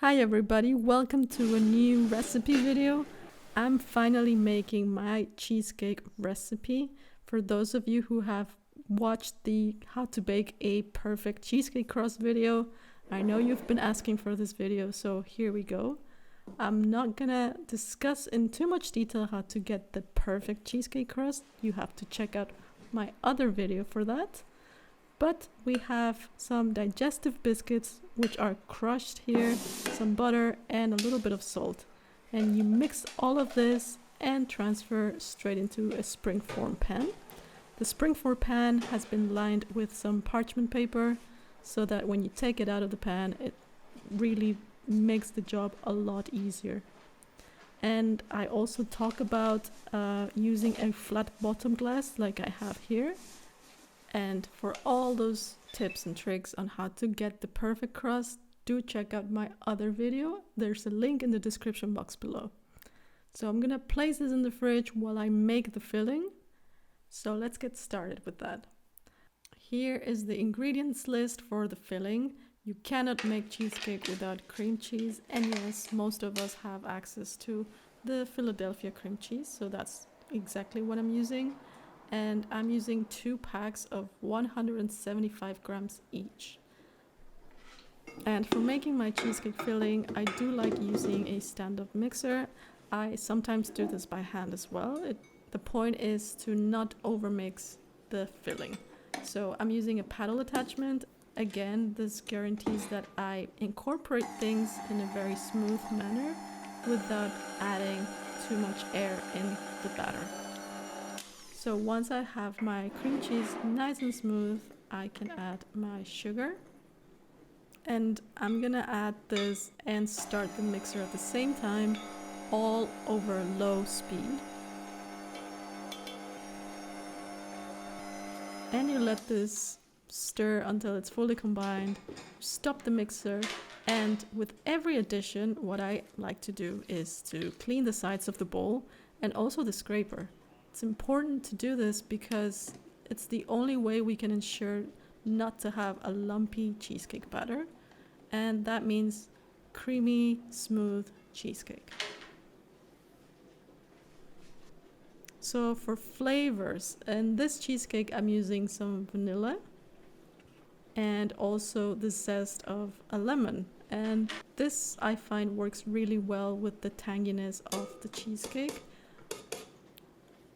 Hi everybody, welcome to a new recipe video. I'm finally making my cheesecake recipe. For those of you who have watched the how to bake a perfect cheesecake crust video, I know you've been asking for this video, so here we go. I'm not gonna discuss in too much detail how to get the perfect cheesecake crust. You have to check out my other video for that. But we have some digestive biscuits which are crushed here, some butter and a little bit of salt. And you mix all of this and transfer straight into a springform pan. The springform pan has been lined with some parchment paper so that when you take it out of the pan, it really makes the job a lot easier. And I also talk about using a flat bottom glass like I have here. And for all those tips and tricks on how to get the perfect crust, do check out my other video. There's a link in the description box below. So I'm gonna place this in the fridge while I make the filling. So let's get started with that. Here is the ingredients list for the filling. You cannot make cheesecake without cream cheese. And yes, most of us have access to the Philadelphia cream cheese. So that's exactly what I'm using. And I'm using 2 packs of 175 grams each. And for making my cheesecake filling, I do like using a stand-up mixer. I sometimes do this by hand as well. The point is to not overmix the filling. So I'm using a paddle attachment. Again, this guarantees that I incorporate things in a very smooth manner without adding too much air in the batter. So once I have my cream cheese nice and smooth, I can add my sugar. And I'm gonna add this and start the mixer at the same time, all over low speed. And you let this stir until it's fully combined. Stop the mixer, and with every addition, what I like to do is to clean the sides of the bowl and also the scraper. It's important to do this because it's the only way we can ensure not to have a lumpy cheesecake batter. And that means creamy, smooth cheesecake. So for flavors, in this cheesecake I'm using some vanilla and also the zest of a lemon. And this I find works really well with the tanginess of the cheesecake.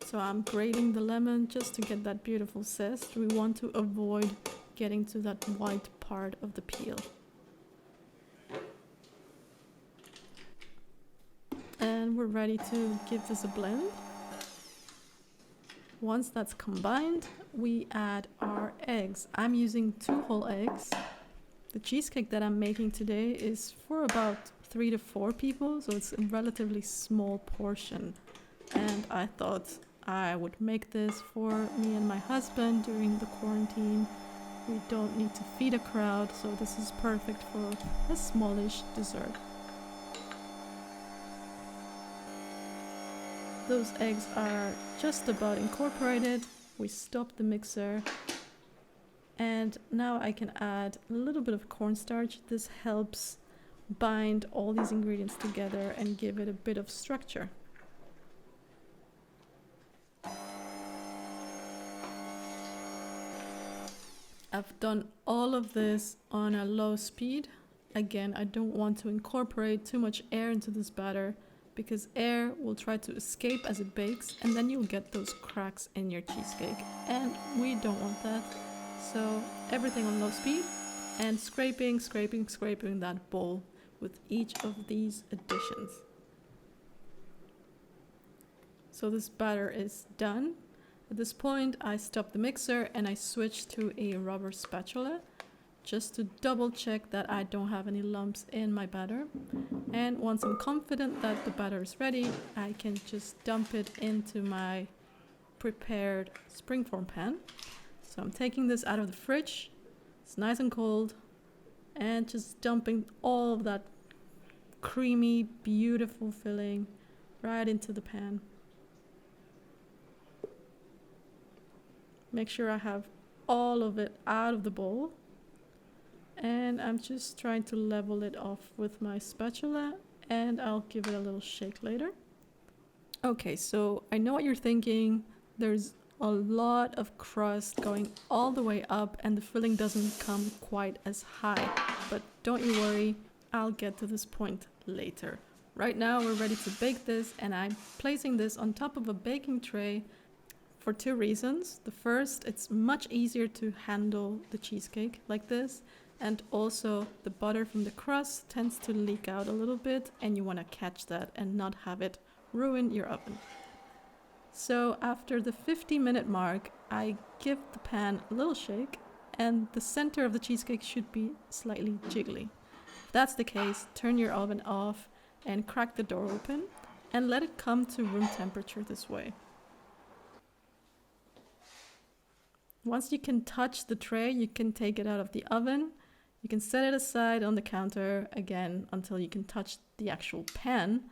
So I'm grating the lemon just to get that beautiful zest. We want to avoid getting to that white part of the peel. And we're ready to give this a blend. Once that's combined, we add our eggs. I'm using 2 whole eggs. The cheesecake that I'm making today is for about 3 to 4 people, so it's a relatively small portion. And I thought I would make this for me and my husband during the quarantine. We don't need to feed a crowd, so this is perfect for a smallish dessert. Those eggs are just about incorporated. We stop the mixer. And now I can add a little bit of cornstarch. This helps bind all these ingredients together and give it a bit of structure. I've done all of this on a low speed. Again, I don't want to incorporate too much air into this batter because air will try to escape as it bakes and then you'll get those cracks in your cheesecake. And we don't want that. So everything on low speed and scraping that bowl with each of these additions. So this batter is done. At this point, I stop the mixer and I switch to a rubber spatula just to double check that I don't have any lumps in my batter. And once I'm confident that the batter is ready, I can just dump it into my prepared springform pan. So I'm taking this out of the fridge. It's nice and cold, and just dumping all of that creamy, beautiful filling right into the pan. Make sure I have all of it out of the bowl. And I'm just trying to level it off with my spatula, and I'll give it a little shake later. Okay, so I know what you're thinking. There's a lot of crust going all the way up and the filling doesn't come quite as high. But don't you worry, I'll get to this point later. Right now we're ready to bake this, and I'm placing this on top of a baking tray for two reasons. The first, it's much easier to handle the cheesecake like this, and also the butter from the crust tends to leak out a little bit, and you want to catch that and not have it ruin your oven. So after the 50-minute mark, I give the pan a little shake, and the center of the cheesecake should be slightly jiggly. If that's the case, turn your oven off and crack the door open and let it come to room temperature this way. Once you can touch the tray, you can take it out of the oven. You can set it aside on the counter again until you can touch the actual pan.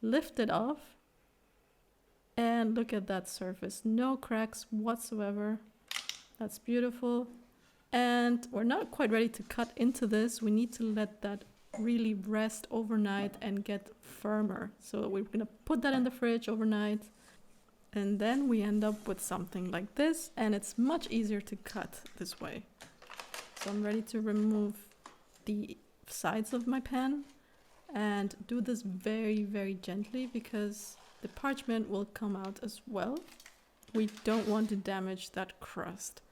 Lift it off and look at that surface. No cracks whatsoever. That's beautiful. And we're not quite ready to cut into this. We need to let that really rest overnight and get firmer. So we're gonna put that in the fridge overnight, and then we end up with something like this, and it's much easier to cut this way. So I'm ready to remove the sides of my pan and do this very, very gently because the parchment will come out as well. We don't want to damage that crust.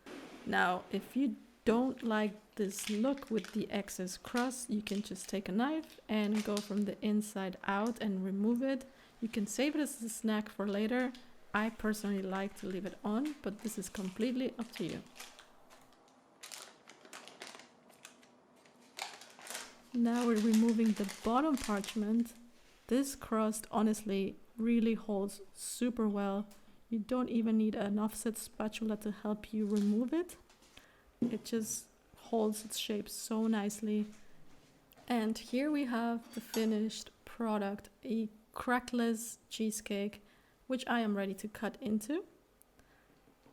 Now, if you don't like this look with the excess crust, you can just take a knife and go from the inside out and remove it. You can save it as a snack for later. I personally like to leave it on, but this is completely up to you. Now we're removing the bottom parchment. This crust honestly really holds super well. You don't even need an offset spatula to help you remove it. It just holds its shape so nicely. And here we have the finished product, a crackless cheesecake, which I am ready to cut into.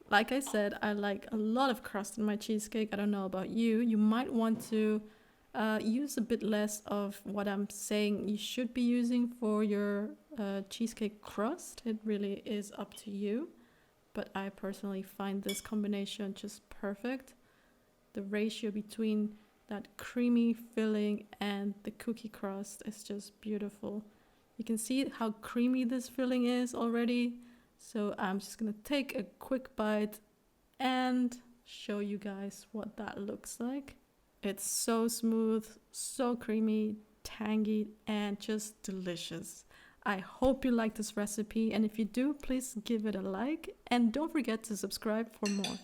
Like I said, I like a lot of crust in my cheesecake. I don't know about you. You might want to use a bit less of what I'm saying you should be using for your cheesecake crust. It really is up to you. But I personally find this combination just perfect. The ratio between that creamy filling and the cookie crust is just beautiful. You can see how creamy this filling is already. So I'm just gonna take a quick bite and show you guys what that looks like. It's so smooth, so creamy, tangy, and just delicious. I hope you like this recipe, and if you do, please give it a like and don't forget to subscribe for more.